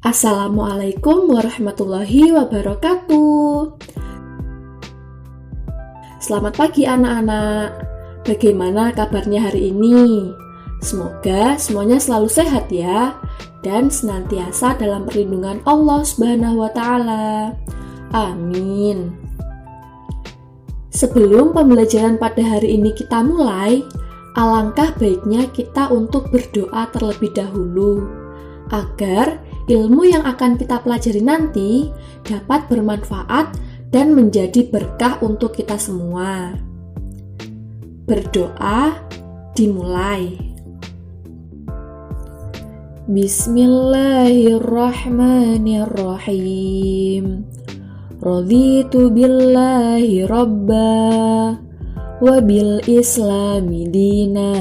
Assalamualaikum warahmatullahi wabarakatuh. Selamat pagi anak-anak. Bagaimana kabarnya hari ini? Semoga semuanya selalu sehat ya, dan senantiasa dalam perlindungan Allah Subhanahu wa Ta'ala. Amin. Sebelum pembelajaran pada hari ini kita mulai, alangkah baiknya kita untuk berdoa terlebih dahulu, agar ilmu yang akan kita pelajari nanti dapat bermanfaat dan menjadi berkah untuk kita semua. Berdoa dimulai. Bismillahirrahmanirrahim. Raditu billahi rabba wa bil islami dina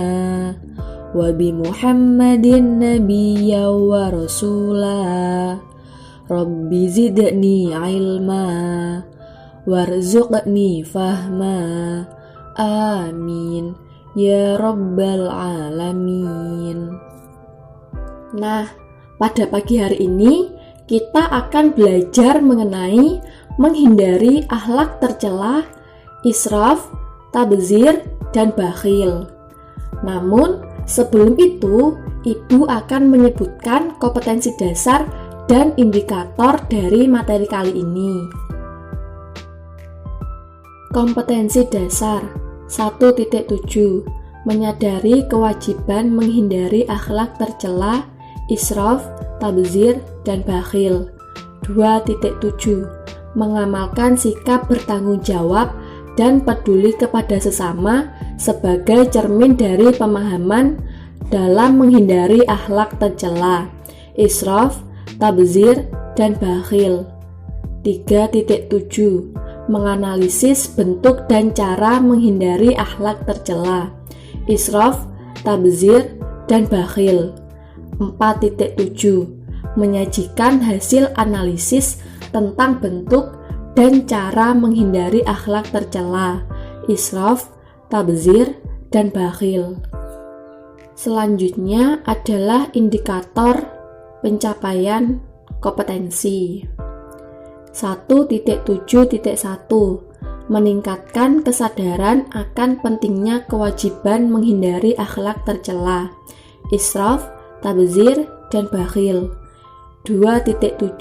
wa bi Muhammadin nabiyya wa rasula. Rabbi zidni ilma warzuqni fahma. Amin ya rabbal alamin. Nah, pada pagi hari ini kita akan belajar mengenai menghindari akhlak tercela, israf, tabdzir, dan bakhil. Namun sebelum itu, Ibu akan menyebutkan kompetensi dasar dan indikator dari materi kali ini. Kompetensi dasar 1.7. Menyadari kewajiban menghindari akhlak tercela, israf, tabdzir, dan bakhil. 2.7. Mengamalkan sikap bertanggung jawab dan peduli kepada sesama sebagai cermin dari pemahaman dalam menghindari akhlak tercela, israf, tabdzir, dan bakhil. 3.7. Menganalisis bentuk dan cara menghindari akhlak tercela, israf, tabdzir, dan bakhil. 4.7. Menyajikan hasil analisis tentang bentuk dan cara menghindari akhlak tercela, israf, tabdzir, dan bakhil. Selanjutnya adalah indikator pencapaian kompetensi. 1.7.1. Meningkatkan kesadaran akan pentingnya kewajiban menghindari akhlak tercela, israf, tabdzir, dan bakhil. 2.7.1.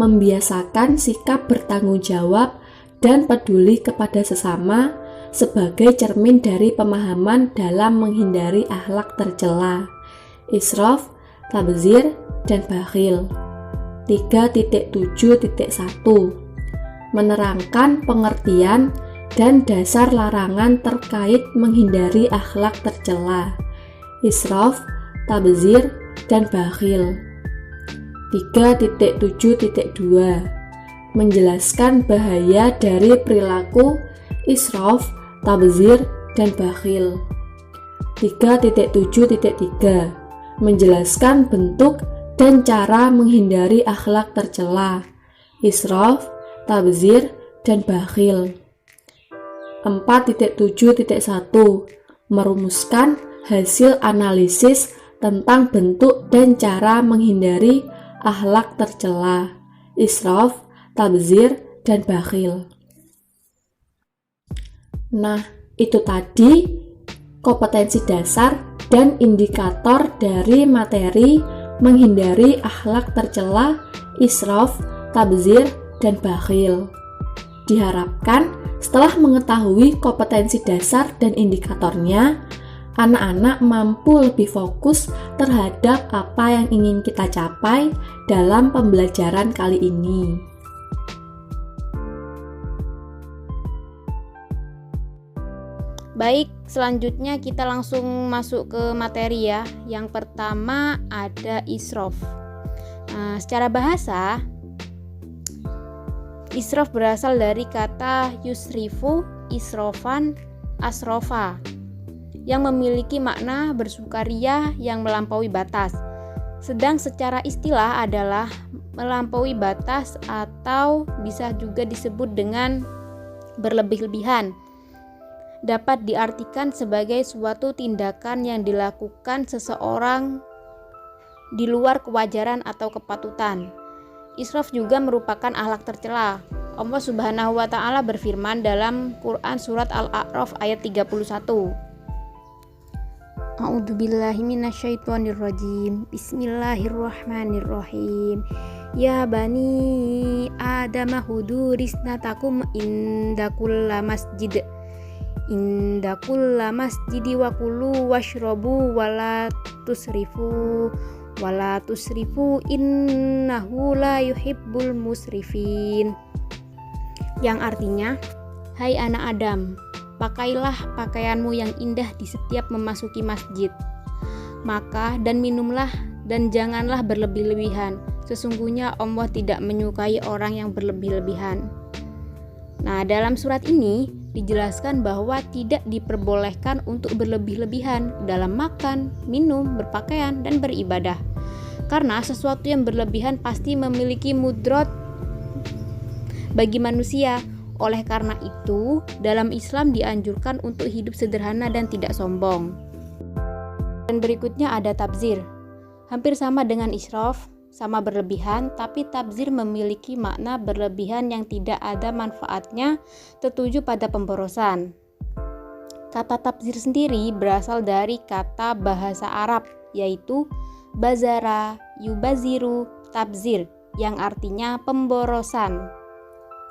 Membiasakan sikap bertanggung jawab dan peduli kepada sesama sebagai cermin dari pemahaman dalam menghindari akhlak tercela, israf, tabdzir, dan bakhil. 3.7.1. Menerangkan pengertian dan dasar larangan terkait menghindari akhlak tercela, israf, tabdzir, dan bakhil. 3.7.2. Menjelaskan bahaya dari perilaku israf, tabdzir, dan bakhil. 3.7.3. Menjelaskan bentuk dan cara menghindari akhlak tercela, israf, tabdzir, dan bakhil. 4.7.1. Merumuskan hasil analisis tentang bentuk dan cara menghindari akhlak tercela, israf, tabdzir, dan bakhil. Nah, itu tadi kompetensi dasar dan indikator dari materi menghindari akhlak tercela, israf, tabdzir, dan bakhil. Diharapkan setelah mengetahui kompetensi dasar dan indikatornya, anak-anak mampu lebih fokus terhadap apa yang ingin kita capai dalam pembelajaran kali ini. Baik, selanjutnya kita langsung masuk ke materi ya. Yang pertama ada israf. Secara bahasa, israf berasal dari kata yusrifu, israfan, asrofa. yang memiliki makna bersukaria yang melampaui batas. Sedang secara istilah adalah melampaui batas atau bisa juga disebut dengan berlebih-lebihan. Dapat diartikan sebagai suatu tindakan yang dilakukan seseorang di luar kewajaran atau kepatutan. Israf juga merupakan akhlak tercela. Allah Subhanahu wa taala berfirman dalam Quran surat Al-A'raf ayat 31. A'udzubillahi minasyaitonirrajim. Bismillahirrahmanirrahim. Ya bani Adam hudurisnatakum indakulla masjid. Indakulla masjidi wa kulu washrabu wala tusrifu innahu la yuhibbul musrifin. Yang artinya, hai anak Adam, pakailah pakaianmu yang indah di setiap memasuki masjid. Maka dan minumlah dan janganlah berlebih-lebihan. Sesungguhnya Allah tidak menyukai orang yang berlebih-lebihan. Nah, dalam surat ini dijelaskan bahwa tidak diperbolehkan untuk berlebih-lebihan dalam makan, minum, berpakaian, dan beribadah. Karena sesuatu yang berlebihan pasti memiliki mudorot bagi manusia. Oleh karena itu, dalam Islam dianjurkan untuk hidup sederhana dan tidak sombong. Dan berikutnya ada tabzir. Hampir sama dengan israf, sama berlebihan, tapi tabzir memiliki makna berlebihan yang tidak ada manfaatnya, tertuju pada pemborosan. Kata tabzir sendiri berasal dari kata bahasa Arab, yaitu bazara, yubaziru, tabzir, yang artinya pemborosan.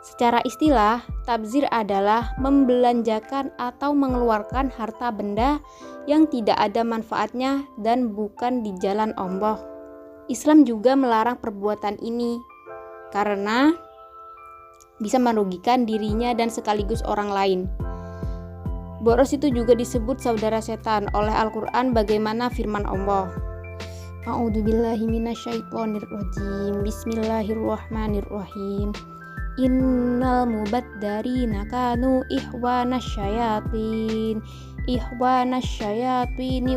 Secara istilah, tabzir adalah membelanjakan atau mengeluarkan harta benda yang tidak ada manfaatnya dan bukan di jalan Allah. Islam juga melarang perbuatan ini karena bisa merugikan dirinya dan sekaligus orang lain. Boros itu juga disebut saudara setan oleh Al-Quran bagaimana firman Allah. A'udzubillahi minasyaitonirrajim. Bismillahirrahmanirrahim. Innal mubaddarina kanu ihwanasyayatin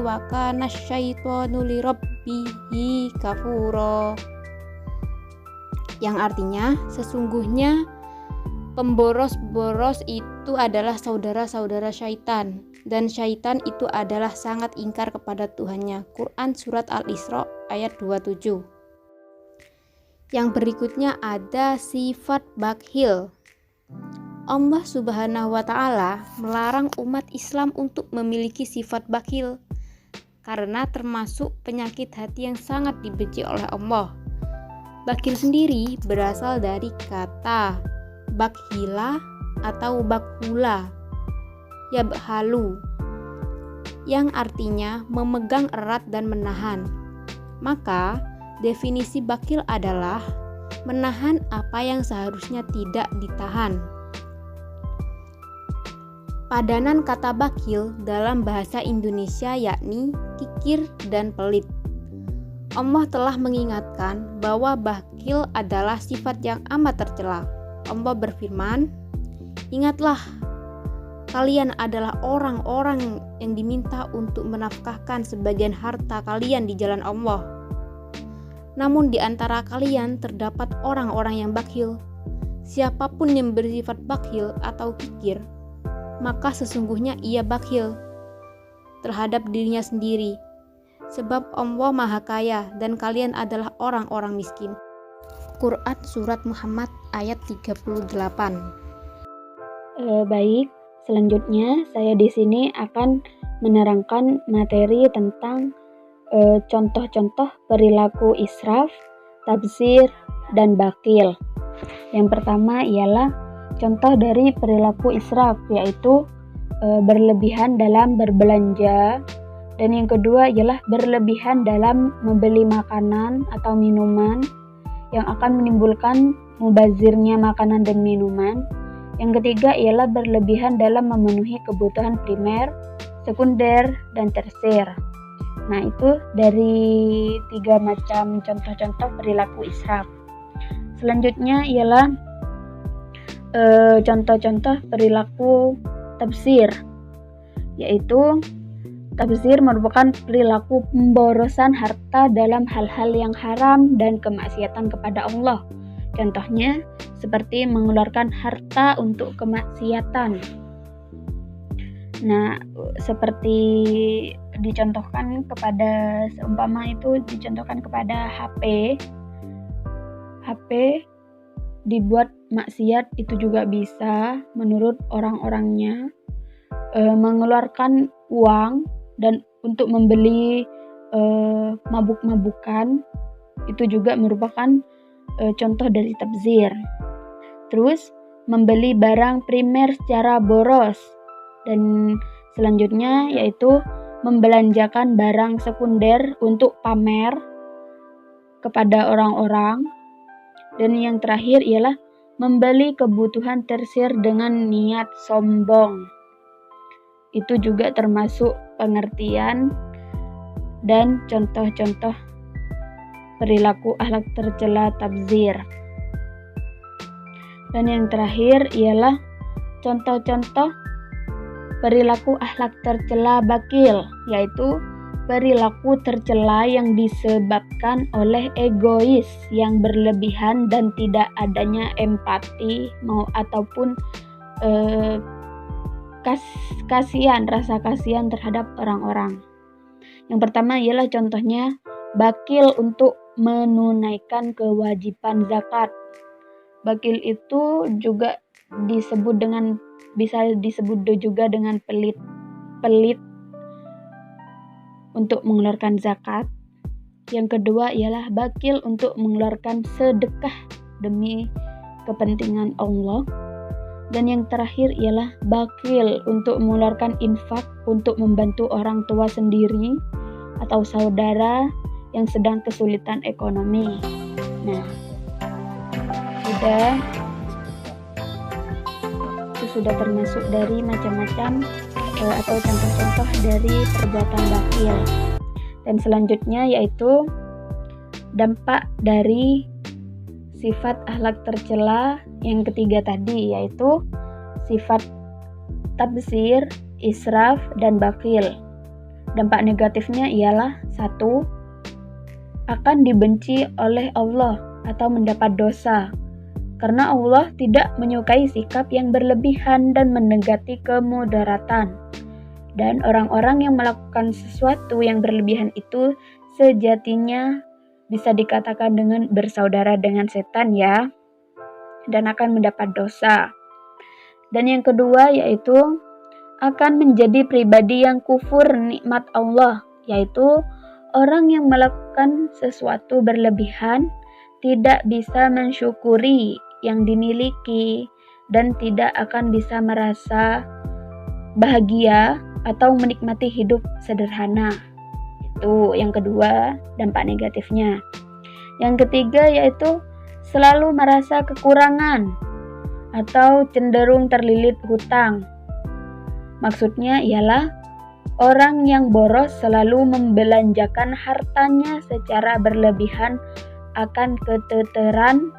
wa kana syaitanu lirabbihi kafura. Yang artinya, sesungguhnya pemboros-boros itu adalah saudara-saudara syaitan, dan syaitan itu adalah sangat ingkar kepada Tuhannya. Quran surat Al-Isra ayat 27. Yang berikutnya ada sifat bakhil. Allah Subhanahu wa taala melarang umat Islam untuk memiliki sifat bakhil karena termasuk penyakit hati yang sangat dibenci oleh Allah. Bakhil sendiri berasal dari kata bakhila atau bakhula yabhalu yang artinya memegang erat dan menahan. Maka definisi bakhil adalah menahan apa yang seharusnya tidak ditahan. Padanan kata bakhil dalam bahasa Indonesia yakni kikir dan pelit. Allah telah mengingatkan bahwa bakhil adalah sifat yang amat tercela. Allah berfirman, "Ingatlah, kalian adalah orang-orang yang diminta untuk menafkahkan sebagian harta kalian di jalan Allah. Namun di antara kalian terdapat orang-orang yang bakhil. Siapapun yang bersifat bakhil atau kikir, maka sesungguhnya ia bakhil terhadap dirinya sendiri. Sebab Allah Maha Kaya dan kalian adalah orang-orang miskin." Quran Surat Muhammad ayat 38. Baik, selanjutnya saya di sini akan menerangkan materi tentang contoh-contoh perilaku israf, tabzir, dan bakhil. Yang pertama ialah contoh dari perilaku israf, yaitu berlebihan dalam berbelanja, dan yang kedua ialah berlebihan dalam membeli makanan atau minuman yang akan menimbulkan mubazirnya makanan dan minuman. Yang ketiga ialah berlebihan dalam memenuhi kebutuhan primer, sekunder, dan tersier. Nah, itu dari 3 macam contoh-contoh perilaku israf. Selanjutnya ialah contoh-contoh perilaku tabzir, yaitu Tabzir merupakan perilaku pemborosan harta dalam hal-hal yang haram dan kemaksiatan kepada Allah. Contohnya seperti mengeluarkan harta untuk kemaksiatan. Nah, seperti dicontohkan kepada seumpama itu dicontohkan kepada HP dibuat maksiat itu juga bisa menurut orang-orangnya. Mengeluarkan uang dan untuk membeli mabuk-mabukan itu juga merupakan contoh dari tabzir. Terus membeli barang primer secara boros, dan selanjutnya yaitu membelanjakan barang sekunder untuk pamer kepada orang-orang, dan yang terakhir ialah membeli kebutuhan tersier dengan niat sombong. Itu juga termasuk pengertian dan contoh-contoh perilaku akhlak tercela tabzir. Dan yang terakhir ialah contoh-contoh perilaku akhlak tercela bakil, yaitu perilaku tercela yang disebabkan oleh egois yang berlebihan dan tidak adanya empati ataupun rasa kasihan terhadap orang-orang. Yang pertama ialah contohnya bakil untuk menunaikan kewajiban zakat. Bakil itu juga bisa disebut juga dengan pelit untuk mengeluarkan zakat. Yang kedua ialah bakil untuk mengeluarkan sedekah demi kepentingan Allah. Dan yang terakhir ialah bakil untuk mengeluarkan infak untuk membantu orang tua sendiri atau saudara yang sedang kesulitan ekonomi. Nah, itu sudah termasuk dari macam-macam atau contoh-contoh dari perbuatan bakil. Dan selanjutnya yaitu dampak dari sifat akhlak tercela yang ketiga tadi, yaitu sifat tabzir, israf, dan bakil. Dampak negatifnya ialah 1. Akan dibenci oleh Allah atau mendapat dosa, karena Allah tidak menyukai sikap yang berlebihan dan menegati kemudaratan. Dan orang-orang yang melakukan sesuatu yang berlebihan itu sejatinya bisa dikatakan dengan bersaudara dengan setan ya, dan akan mendapat dosa. Dan yang kedua yaitu akan menjadi pribadi yang kufur nikmat Allah, yaitu orang yang melakukan sesuatu berlebihan tidak bisa mensyukuri yang dimiliki dan tidak akan bisa merasa bahagia atau menikmati hidup sederhana. Itu yang kedua, dampak negatifnya. Yang ketiga yaitu selalu merasa kekurangan atau cenderung terlilit hutang. Maksudnya ialah orang yang boros selalu membelanjakan hartanya secara berlebihan akan keteteran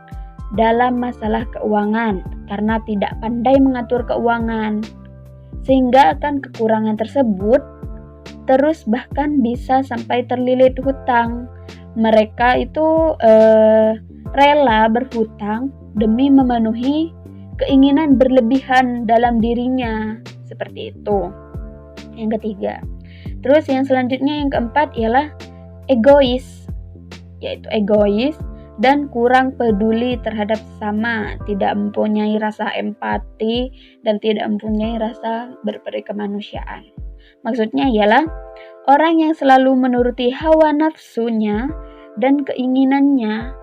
dalam masalah keuangan karena tidak pandai mengatur keuangan, sehingga akan kekurangan tersebut terus bahkan bisa sampai terlilit hutang. Mereka itu rela berhutang demi memenuhi keinginan berlebihan dalam dirinya, seperti itu. Yang ketiga. Terus yang selanjutnya yang keempat ialah egois, yaitu egois dan kurang peduli terhadap sesama, tidak mempunyai rasa empati dan tidak mempunyai rasa berperikemanusiaan. Maksudnya ialah orang yang selalu menuruti hawa nafsunya dan keinginannya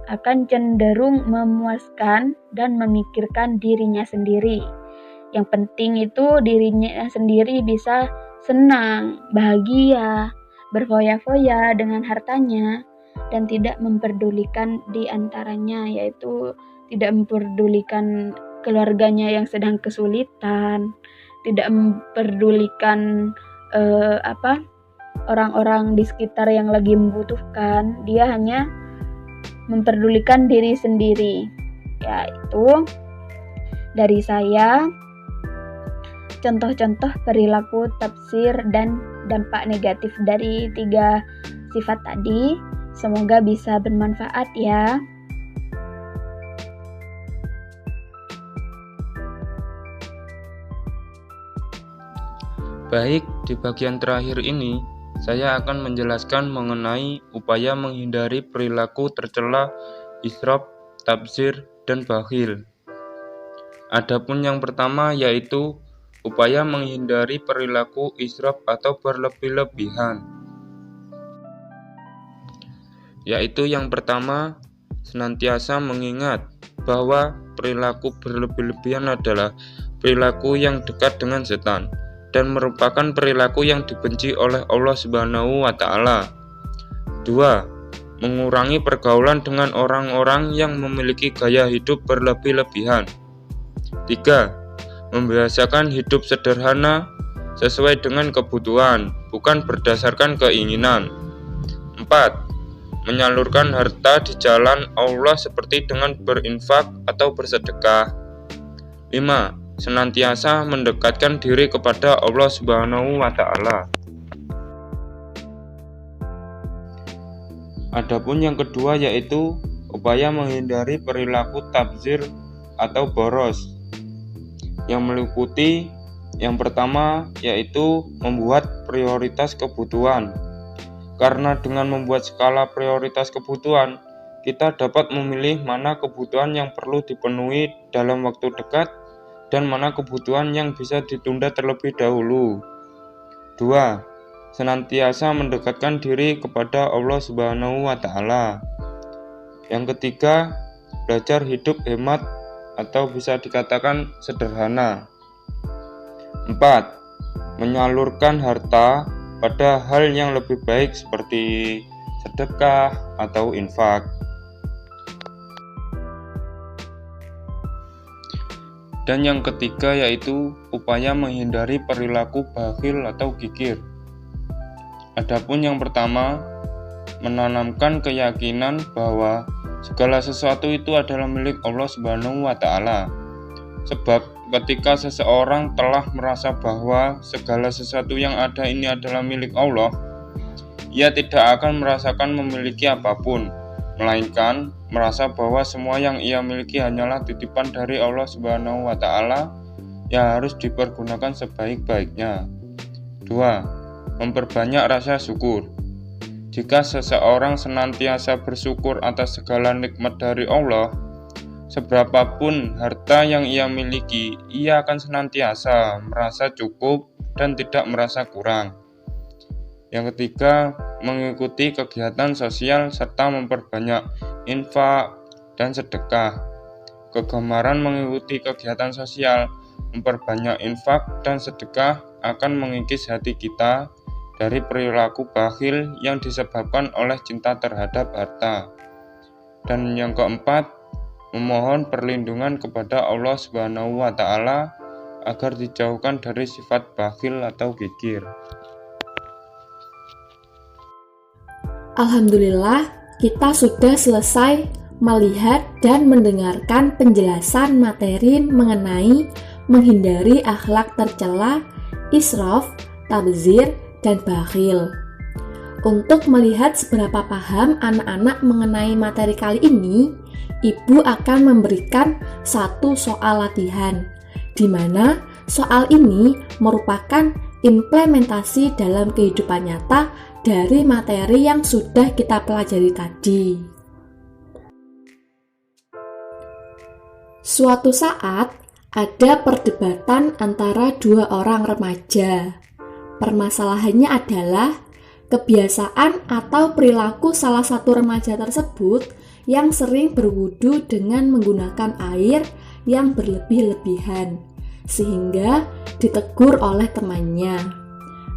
akan cenderung memuaskan dan memikirkan dirinya sendiri. Yang penting itu dirinya sendiri bisa senang, bahagia, berfoya-foya dengan hartanya, dan tidak memperdulikan di antaranya, yaitu tidak memperdulikan keluarganya yang sedang kesulitan, tidak memperdulikan orang-orang di sekitar yang lagi membutuhkan. Dia hanya memperdulikan diri sendiri. Ya, itu dari saya contoh-contoh perilaku tabzir dan dampak negatif dari 3 sifat tadi. Semoga bisa bermanfaat ya. Baik, di bagian terakhir ini saya akan menjelaskan mengenai upaya menghindari perilaku tercela, israf, tabdzir, dan bakhil. Adapun yang pertama yaitu upaya menghindari perilaku israf atau berlebih-lebihan. Yaitu yang pertama, senantiasa mengingat bahwa perilaku berlebih-lebihan adalah perilaku yang dekat dengan setan dan merupakan perilaku yang dibenci oleh Allah Subhanahu wa Ta'ala. 2. Mengurangi pergaulan dengan orang-orang yang memiliki gaya hidup berlebih-lebihan. 3. Membiasakan hidup sederhana sesuai dengan kebutuhan, bukan berdasarkan keinginan. 4. Menyalurkan harta di jalan Allah seperti dengan berinfak atau bersedekah. 5. Senantiasa mendekatkan diri kepada Allah Subhanahu wa Ta'ala. Adapun yang kedua yaitu upaya menghindari perilaku tabdzir atau boros, yang meliputi yang pertama yaitu membuat prioritas kebutuhan. Karena dengan membuat skala prioritas kebutuhan, kita dapat memilih mana kebutuhan yang perlu dipenuhi dalam waktu dekat dan mana kebutuhan yang bisa ditunda terlebih dahulu. 2. Senantiasa mendekatkan diri kepada Allah Subhanahu wa Ta'ala. Yang ketiga, belajar hidup hemat atau bisa dikatakan sederhana. 4. Menyalurkan harta pada hal yang lebih baik seperti sedekah atau infak. Dan yang ketiga yaitu upaya menghindari perilaku bakhil atau kikir. Adapun yang pertama, menanamkan keyakinan bahwa segala sesuatu itu adalah milik Allah Subhanahu wa Ta'ala. Sebab ketika seseorang telah merasa bahwa segala sesuatu yang ada ini adalah milik Allah, ia tidak akan merasakan memiliki apapun, melainkan merasa bahwa semua yang ia miliki hanyalah titipan dari Allah Subhanahu wa Ta'ala yang harus dipergunakan sebaik-baiknya. 2. Memperbanyak rasa syukur. Jika seseorang senantiasa bersyukur atas segala nikmat dari Allah, seberapapun harta yang ia miliki, ia akan senantiasa merasa cukup dan tidak merasa kurang. Yang ketiga, mengikuti kegiatan sosial serta memperbanyak infak dan sedekah. Kegemaran mengikuti kegiatan sosial, memperbanyak infak dan sedekah akan mengikis hati kita dari perilaku bakhil yang disebabkan oleh cinta terhadap harta. Dan yang keempat, memohon perlindungan kepada Allah Subhanahu wa Ta'ala agar dijauhkan dari sifat bakhil atau kikir. Alhamdulillah, kita sudah selesai melihat dan mendengarkan penjelasan materi mengenai menghindari akhlak tercela, israf, tabdzir, dan bakhil. Untuk melihat seberapa paham anak-anak mengenai materi kali ini, Ibu akan memberikan satu soal latihan, di mana soal ini merupakan implementasi dalam kehidupan nyata dari materi yang sudah kita pelajari tadi. Suatu saat, ada perdebatan antara dua orang remaja. Permasalahannya adalah kebiasaan atau perilaku salah satu remaja tersebut yang sering berwudu dengan menggunakan air yang berlebih-lebihan, sehingga ditegur oleh temannya.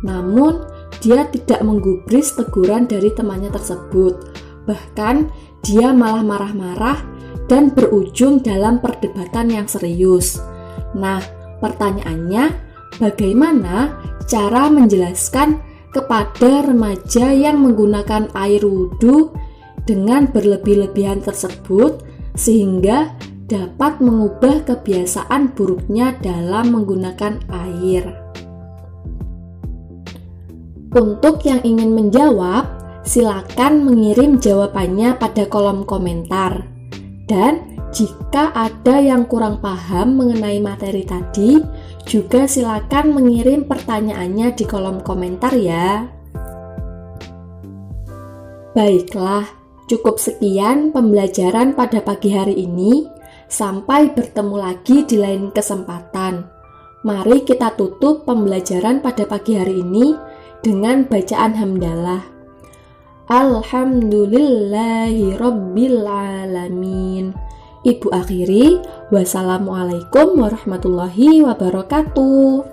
Namun, dia tidak menggubris teguran dari temannya tersebut. Bahkan, dia malah marah-marah dan berujung dalam perdebatan yang serius. Nah, pertanyaannya, bagaimana cara menjelaskan kepada remaja yang menggunakan air wudhu dengan berlebih-lebihan tersebut sehingga dapat mengubah kebiasaan buruknya dalam menggunakan air? Untuk yang ingin menjawab, silakan mengirim jawabannya pada kolom komentar. Dan jika ada yang kurang paham mengenai materi tadi, juga silakan mengirim pertanyaannya di kolom komentar ya. Baiklah, cukup sekian pembelajaran pada pagi hari ini. Sampai bertemu lagi di lain kesempatan. Mari kita tutup pembelajaran pada pagi hari ini dengan bacaan hamdalah. Alhamdulillahi Rabbil Alamin. Ibu akhiri, wassalamualaikum warahmatullahi wabarakatuh.